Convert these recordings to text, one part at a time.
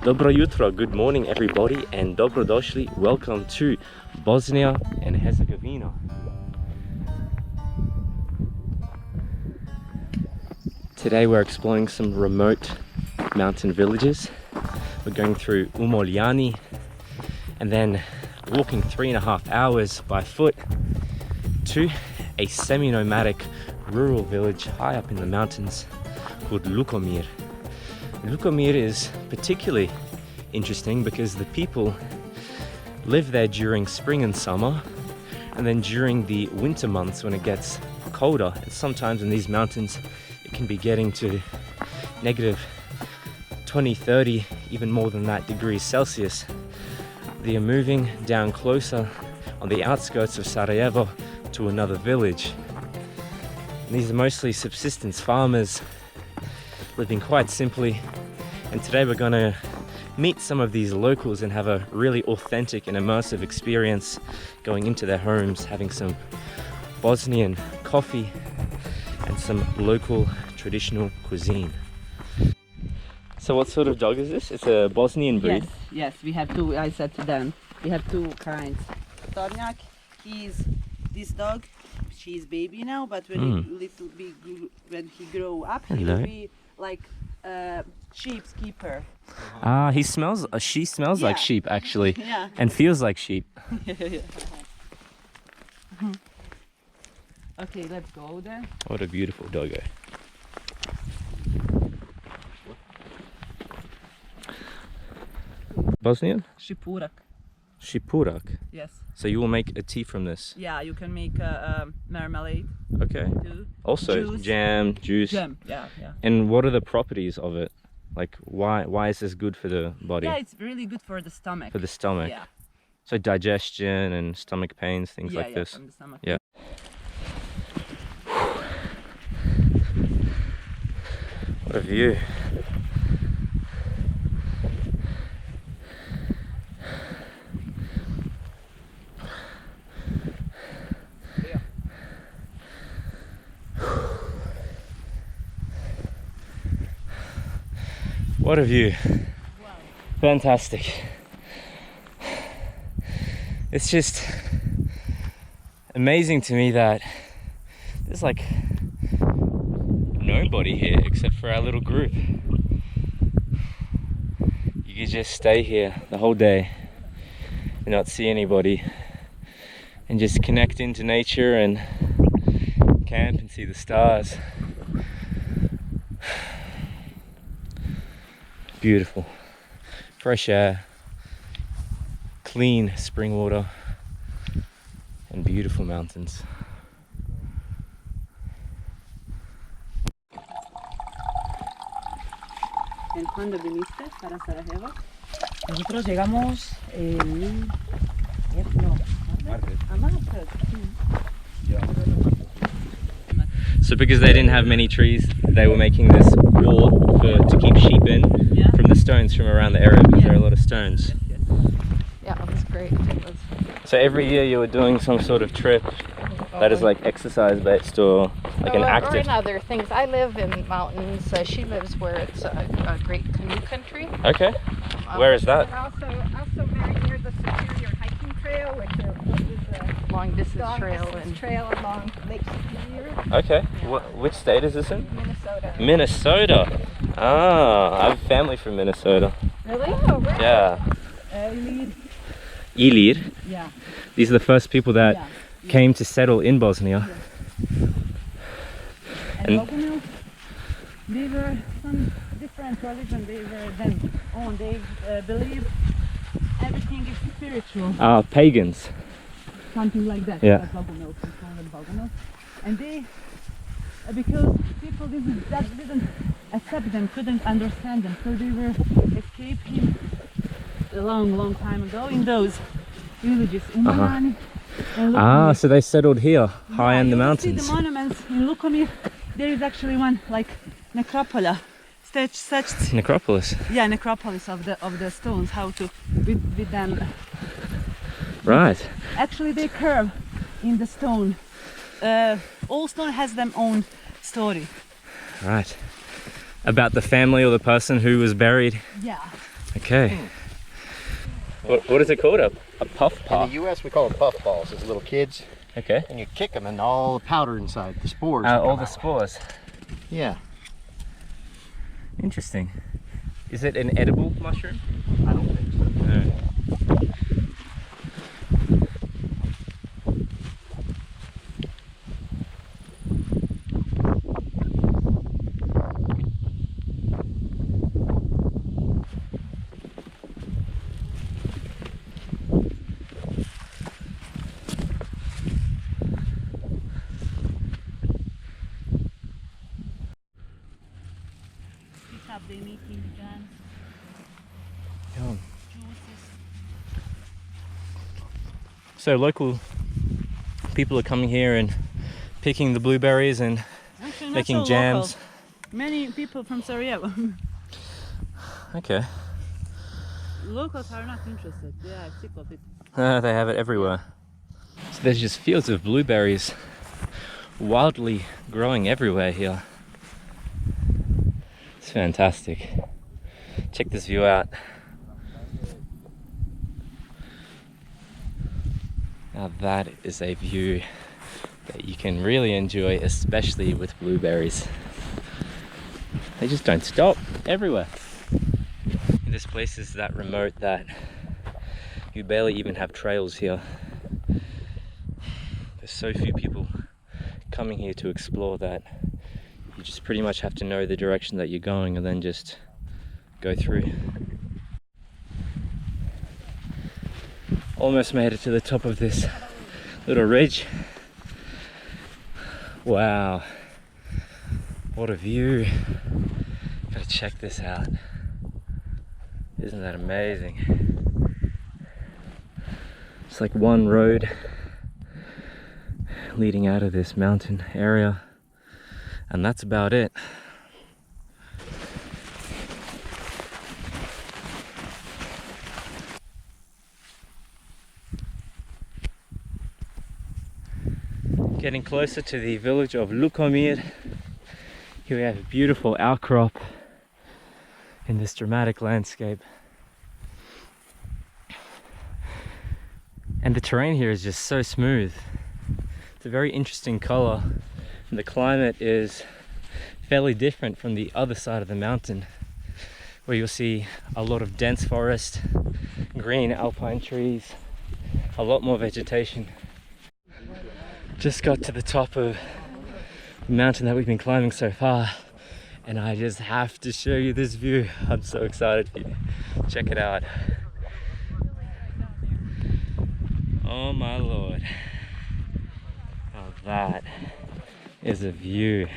Dobro jutro, good morning everybody, and dobrodošli, welcome to Bosnia and Herzegovina. Today we're exploring some remote mountain villages. We're going through Umoljani and then walking 3.5 hours by foot to a semi-nomadic rural village high up in the mountains called Lukomir. Lukomir is particularly interesting because the people live there during spring and summer, and then during the winter months when it gets colder, and sometimes in these mountains it can be getting to negative 20, 30, even more than that degrees Celsius. They are moving down closer on the outskirts of Sarajevo to another village. And these are mostly subsistence farmers living quite simply, and today we're going to meet some of these locals and have a really authentic and immersive experience going into their homes, having some Bosnian coffee and some local traditional cuisine. So what sort of dog is this? It's a Bosnian breed? Yes, we have two. I said to them, we have two kinds. Tornjak, this dog, she's baby now, but when when he grow up, he will be like sheep's keeper. Ah, she smells like sheep actually, and feels like sheep. Okay, let's go there. What a beautiful doggo. Bosnian? Šipurak. Šipurak. Yes. So you will make a tea from this? Yeah, you can make a marmalade. Okay. Too. Also Juice. jam, juice. Jam, yeah. And what are the properties of it? Like why is this good for the body? Yeah, it's really good for the stomach. For the stomach. Yeah. So digestion and stomach pains, things like this. From the stomach. Yeah. What a view. What a view. Wow. Fantastic. It's just amazing to me that there's like nobody here except for our little group. You could just stay here the whole day and not see anybody and just connect into nature and camp and see the stars. Beautiful, fresh air, clean spring water, and beautiful mountains. ¿En cuándo viniste para Sarajevo? Nosotros llegamos el martes. So because they didn't have many trees, they were making this wall to keep sheep in from the stones from around the area, because there are a lot of stones. Yes. Yeah, it was great. So every year you were doing some sort of trip that is like exercise based or like an active... Or in other things. I live in mountains. She lives where it's a great canoe country. Okay. Where is that? Also very near the Superior hiking trail, which is a long distance trail along Lake Superior. Okay. Yeah. Which state is this in? Minnesota. Minnesota. Ah, I have family from Minnesota. Really? Oh, really? Yeah. Ilir. Yeah. These are the first people that came to settle in Bosnia. And Lukomir, they were some different religion. They were then they believe everything is spiritual. Pagans. Something like that. Yeah. Like Lukomir, we call them Lukomir. And they, because people didn't accept them, couldn't understand them, so they were escaping a long time ago in those villages. Umoljani and Lukomir. So they settled here, high in the mountains. See the monuments in Lukomir. There is actually one like necropolis. Such Necropolis. Yeah, necropolis of the stones. How to with them. Right. Actually, they curve in the stone. All stone has their own story. Right. About the family or the person who was buried. Yeah. Okay. What is it called? A puff In puff? the U.S. we call them puff balls. It's little kids, Okay. and you kick them, and all the powder inside, the spores. will All come the out. spores. Yeah. Interesting. Is it an edible mushroom? I don't think so. No. They making jams, Yum. juices. So local people are coming here and picking the blueberries and Actually, not making so jams. local. Many people from Sarajevo. Okay. Locals are not interested. They are sick of it. They have it everywhere. So there's just fields of blueberries wildly growing everywhere here. It's fantastic. Check this view out. Now that is a view that you can really enjoy, especially with blueberries. They just don't stop everywhere. This place is that remote that you barely even have trails here. There's so few people coming here to explore that you just pretty much have to know the direction that you're going and then just go through. Almost made it to the top of this little ridge. Wow, what a view. Gotta check this out. Isn't that amazing? It's like one road leading out of this mountain area, and that's about it. Getting closer to the village of Lukomir. Here we have a beautiful outcrop in this dramatic landscape. And the terrain here is just so smooth. It's a very interesting color. And the climate is fairly different from the other side of the mountain, where you'll see a lot of dense forest, green alpine trees, a lot more vegetation. Just got to the top of the mountain that we've been climbing so far, and I just have to show you this view. I'm so excited for you. Check it out. Oh my lord. Oh, that is a view.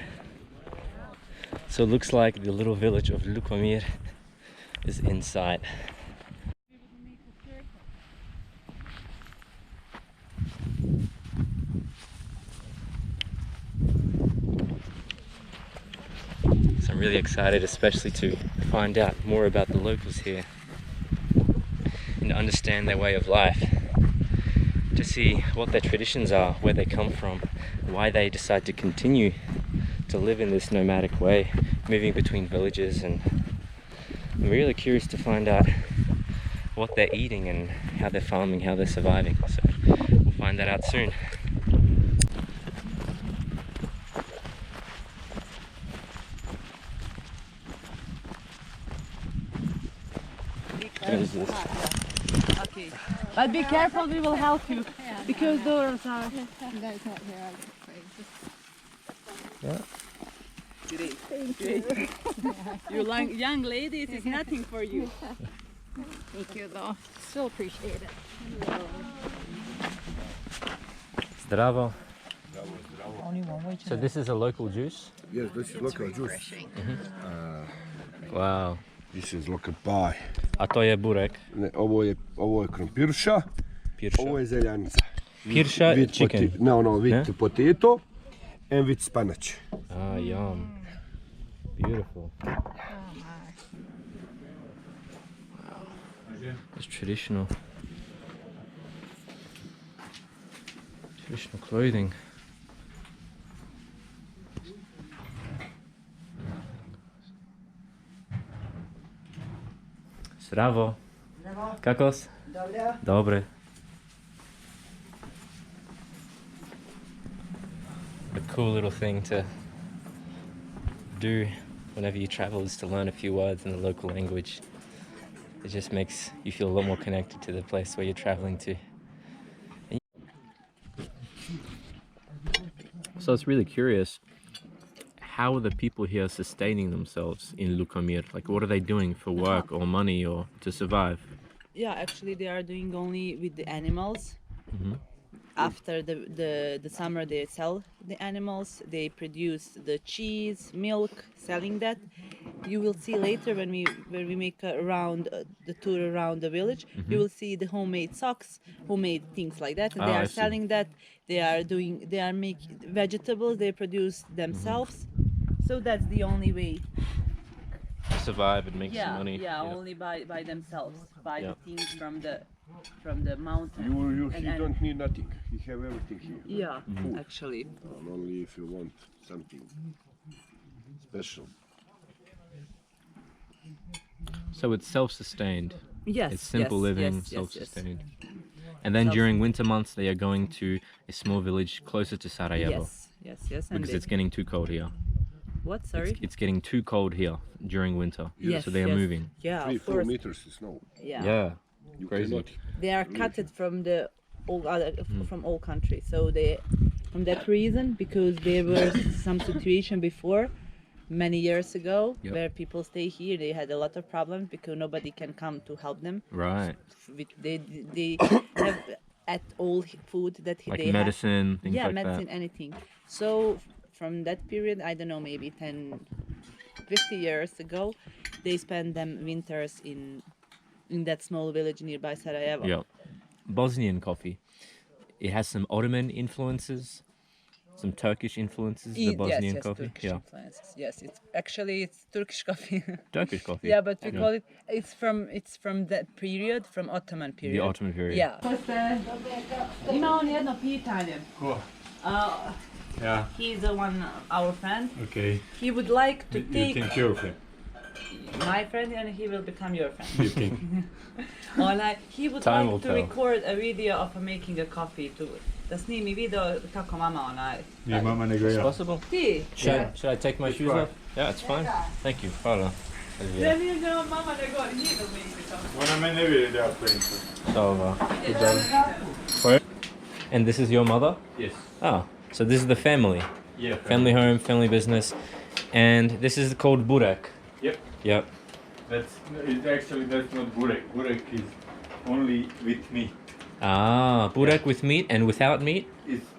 So it looks like the little village of Lukomir is in sight. So I'm really excited, especially to find out more about the locals here and understand their way of life, to see what their traditions are, where they come from, why they decide to continue to live in this nomadic way, moving between villages. And I'm really curious to find out what they're eating and how they're farming, how they're surviving. So we'll find that out soon. What is this? Okay. But be careful, we will help you. Because doors are... That's not here, I'm afraid. Yeah. Thank you. You young ladies, it's nothing for you. Thank you, though. Still appreciate it. Zdravo. So this is a local juice? Yes, this is local juice. Wow. This is local pie. A to je burek. Ne, ovo je krompirša, Pirša. ovo je zeljanica. Pirša With chicken. with Yeah? potato and with spinach. Ah, yum. Beautiful. It's traditional. Traditional clothing. Zdravo. Kakos? Dobre. A cool little thing to do whenever you travel is to learn a few words in the local language. It just makes you feel a lot more connected to the place where you're traveling to. So it's really curious, how are the people here sustaining themselves in Lukomir? Like, what are they doing for work or money or to survive? Yeah, actually they are doing only with the animals. Mhm. After the summer they sell the animals, they produce the cheese, milk, selling that. You will see later when we make the tour around the village, you will see the homemade socks, homemade things like that, and they Ah, I are see. selling that. They are making vegetables, they produce themselves. So that's the only way. To survive and make some money. Only by themselves, buy Yeah. the things from the mountain. You don't need nothing. You have everything here. Yeah, actually. Only if you want something special. So it's self-sustained. Yes. It's simple living, yes. self-sustained. And then during winter months they are going to a small village closer to Sarajevo. Yes. And Because it's getting too cold here. what? Sorry. It's getting too cold here during winter. Yes. So they are moving. Yeah, 3-4 of course. meters of snow. Yeah. You Crazy. cannot. They are cutted from from all countries. So they, from that reason, because there was some situation before, many years ago, Yep. where people stay here, they had a lot of problems because nobody can come to help them. Right. They have at all food that Like they medicine, things have. like Medicine, anything. So from that period, I don't know, maybe 10, 50 years ago, they spent them winters in that small village nearby Sarajevo. that. Yeah. Bosnian coffee. It has some Ottoman influences, some Turkish influences, the Bosnian coffee. Turkish influences. Yes, it's Turkish coffee. Turkish coffee. Yeah, but we call it. It's from that period, from Ottoman period. The Ottoman period. Yeah. Ima on jedno pitanje. Ko? Yeah. He's our friend. Okay. He would like to You take think your friend? my friend and he will become your friend. You think? He would Time will like to tell. record a video of making a coffee da snimi video kako mama Nije mama nego It's ja. possible. Ti? Should I take my shoes fine. off? Yeah, it's fine. Thank you. Hvala. Ne, nije da mama nego he will make the coffee. Ona me ne vidi da ja pravim to. So, good job. And this is your mother? Yes. Ah, so this is the family. Yeah. Family home, family business. And this is called burek. Yep. Yep. That's not burek. Burek is only with meat. Ah, burek with meat and without meat?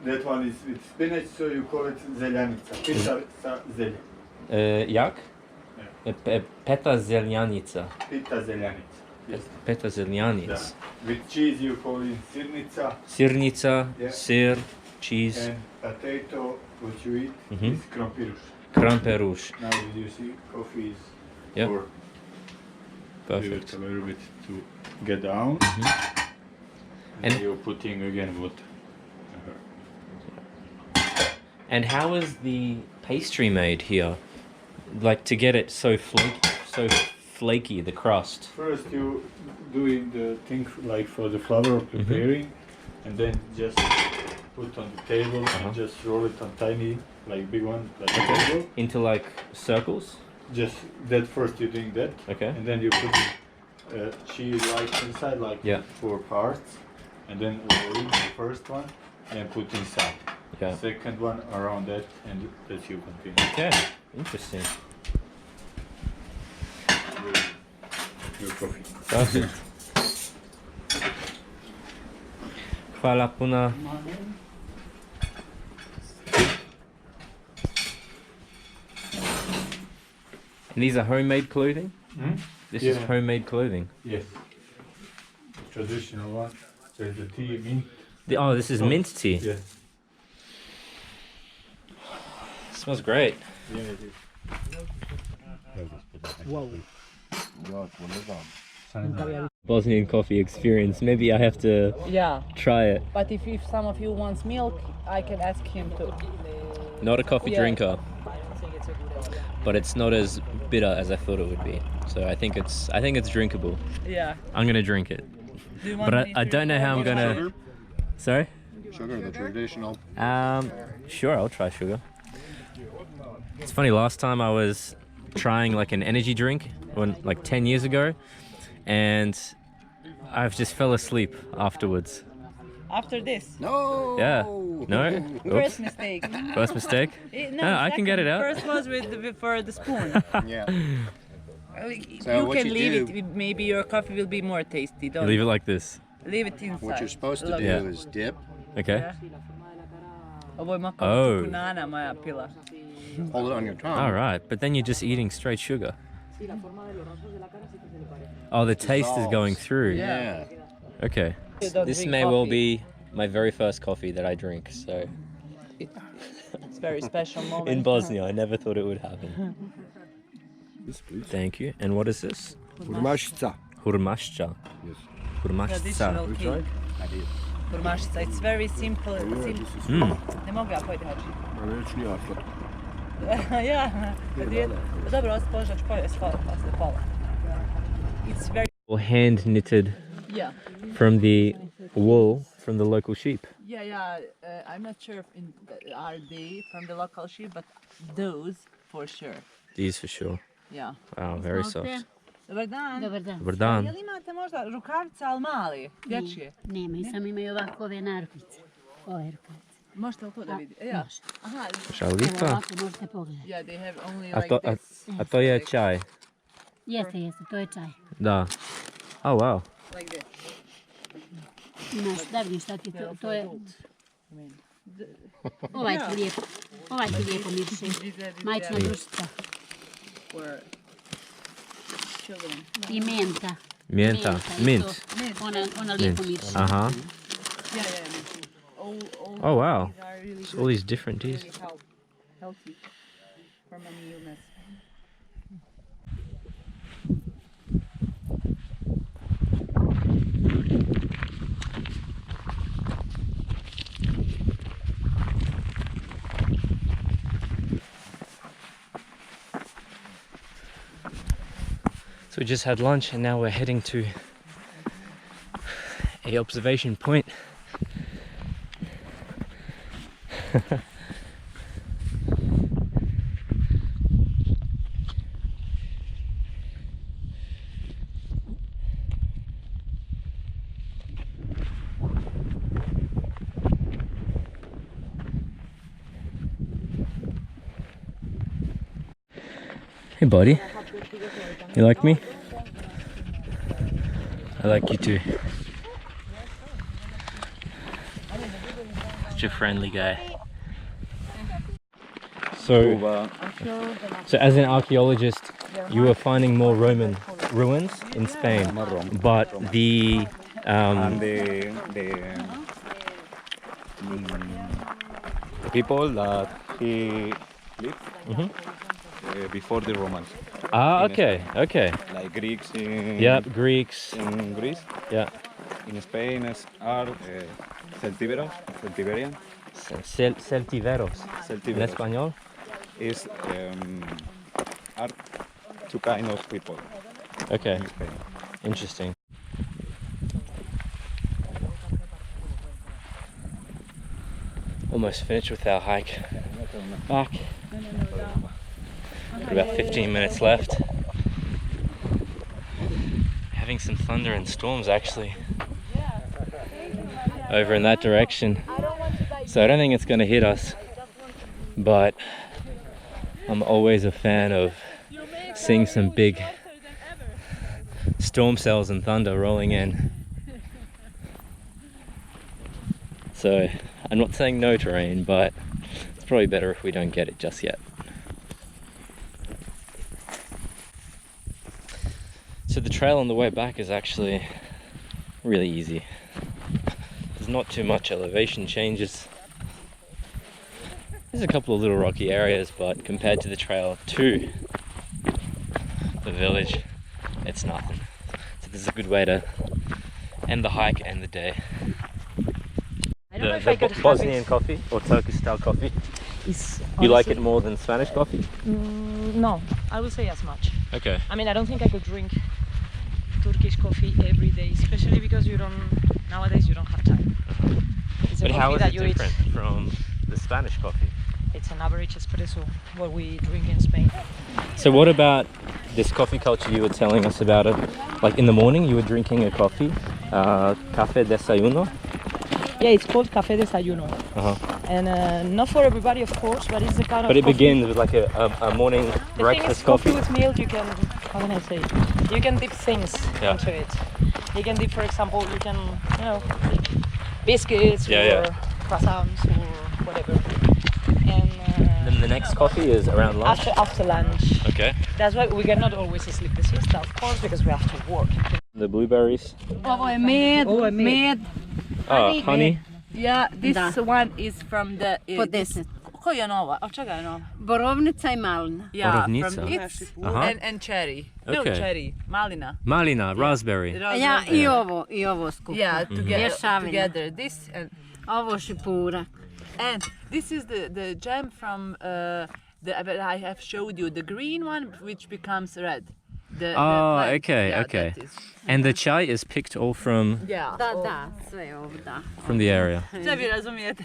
That one is with spinach, so you call it zeljanica. Pita sa zelje. Jak? Peta zeljanica. Pita zeljanica. Yes. Peta zeljanica. Da. With cheese you call it sirnica. Sirnica, Yeah. sir, cheese, And potato, what you eat, Mhm. is krompiruš. kramperuš. Now you see coffee is Yep. for Perfect. Give it a little bit to get down. And- And you're putting again water. And how is the pastry made here? Like to get it so flaky, the crust. First you doing the thing like for the flour preparing, and then just put on the table and just roll it on tiny, like big one, like a table. Into like circles? Just that first you're doing that, Okay. and then you put cheese like inside, like Yeah. 4 parts, and then rolling the first one and put inside. Yeah. Second one around that, and that you continue. Okay, interesting. Your coffee. Perfect. Hvala puno. And these are homemade clothing? This is Yeah. homemade clothing. Yes. Traditional one. There's the tea, mint. Oh, this is mint tea. Yes. Smells great. Yeah, it is. Bosnian coffee experience. Maybe I have to Yeah. try it. But if some of you wants milk, I can ask him to. Not a coffee Yeah. drinker, but it's not as bitter as I thought it would be. so I think it's drinkable. Yeah. I'm gonna drink it, Do you want but me I to don't know how I'm record? gonna. Sugar? Sorry. Sugar, the traditional. Sure, I'll try sugar. It's funny. Last time I was trying like an energy drink, like 10 years ago, and I've just fell asleep afterwards. After this. No! Yeah. No? First Oops. mistake. First mistake? No, I can get it out. First was for the spoon. Yeah. You what can you leave do- it. Maybe your coffee will be more tasty. Don't Leave it like this. leave it inside. What you're supposed to do Yeah. is dip, Okay. Yeah. Ovo je mako Oh. banana moja pila. hold it on your tongue. All right, but then you're just eating straight sugar. Oh, the taste is going through. Yeah. Okay. You don't This drink may well coffee. be my very first coffee that I drink. So It's very special moment. in Bosnia, I never thought it would happen. Yes, please. Thank you. And what is this? Urmašica. Hurmašća. Yes. Hurmašća. Traditional We tea. try? Kurmašica. It's very simple. Oh, yeah, Sim- this is Ne mogu ja pojeti hači. Ma neću ni ja sad. Ja. Dobro, ospožač pojesti pola. It's very... Hand knitted Yeah. from the wool from the local sheep. Yeah. I'm not sure if are they from the local sheep, but those for sure. These for sure. Yeah. Wow, very soft. Dobar dan. Dobar dan. Dobar dan. Jel imate možda rukavice, ali mali, dječje? Nemaju, samo imaju ovako ove narukvice. Ove rukavice. Možete li to da vidite? Ja. Može. Aha, Evo Šalita. ovako možete pogledati. yeah, they have only A like to, this. a to je čaj. Jeste, to je čaj. Da. Oh wow. Like this. Imaš, da vidim šta ti to je... I mean, Ovaj ti lijepo miriše. Majčina dušica. for children. I menta. Mienta. isto. Mint. Ona lijepo miriše. Uh-huh. Yeah. All Oh wow. these are really All these different teas. really healthy for many illness. So we just had lunch and now we're heading to a observation point. Hey buddy, you like me? I like you too. Such a friendly guy. So as an archaeologist, you were finding more Roman ruins in Spain, but the The people that he lived before the Romans, okay, like Greeks in yeah, Greeks, in Greece, yeah, in Spain are Celtiberian. celtiveros in Celtiberos español. is are two kind of people Okay, in Spain. interesting. Almost finished with our hike back. Got about 15 minutes left. Having some thunder and storms actually over in that direction. So I don't think it's going to hit us, but I'm always a fan of seeing some big storm cells and thunder rolling in. So I'm not saying no to rain, but it's probably better if we don't get it just yet. So the trail on the way back is actually really easy. There's not too much elevation changes. There's a couple of little rocky areas, but compared to the trail to the village, it's nothing. So this is a good way to end the hike and the day. I don't know if I could have Bosnian it. coffee or Turkish style coffee, Is you like it honestly- more than Spanish coffee? No, I will say as much. Okay. I mean, I don't think I could drink Turkish coffee every day, especially because nowadays you don't have time. It's a But how coffee is that it you eat. different from the Spanish coffee? It's an average espresso, what we drink in Spain. So what about this coffee culture you were telling us about? It? Like in the morning you were drinking a coffee, café desayuno? Yeah, it's called café desayuno. And not for everybody, of course, but it's the kind of But it coffee. begins with like a morning The breakfast thing is, coffee. with milk, you can, how can I say, you can dip things into it. You can dip, for example, biscuits or croissants or whatever. And then the next coffee is around lunch? After lunch. Okay. That's why we cannot always sleep the siesta, of course, because we have to work. The blueberries. Ovo je med, med. Oh, honey. Yeah, this one is from the... Po 10. Ko je nova? Od čega je nova? Borovnica i malina. Yeah, Borovnica. from it's Aha. and cherry. Okay. No, cherry. Malina. Malina, raspberry. Ja, i ovo skupno. Yeah, together. Mješavina. Together. This and Ovo šipura. this is the jam from I have showed you the green one, which becomes red. The plant. Okay, Yeah, okay. that is. And the chai is picked all from Yeah. Da, sve ovda. the area. Sve vi razumijete.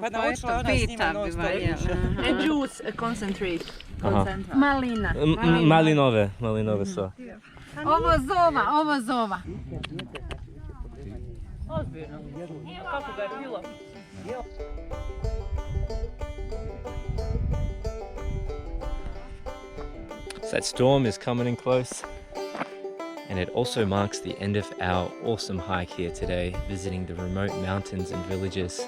Pa naučila ona s njima non stop. And juice, a concentrate. Concentrate. Malina. Malinove so. Ovo zova. Ozbiljno. Kako ga je pilo? So that storm is coming in close, and it also marks the end of our awesome hike here today, visiting the remote mountains and villages.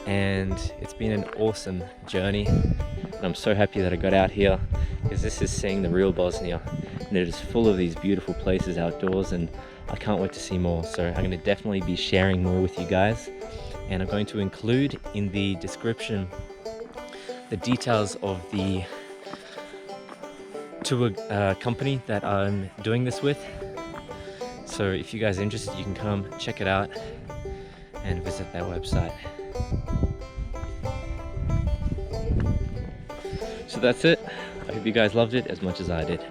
And it's been an awesome journey, and I'm so happy that I got out here, because this is seeing the real Bosnia, and it is full of these beautiful places outdoors, and I can't wait to see more. So I'm going to definitely be sharing more with you guys, and I'm going to include in the description the details of the tour company that I'm doing this with. So if you guys are interested, you can come check it out and visit their website. So that's it. I hope you guys loved it as much as I did.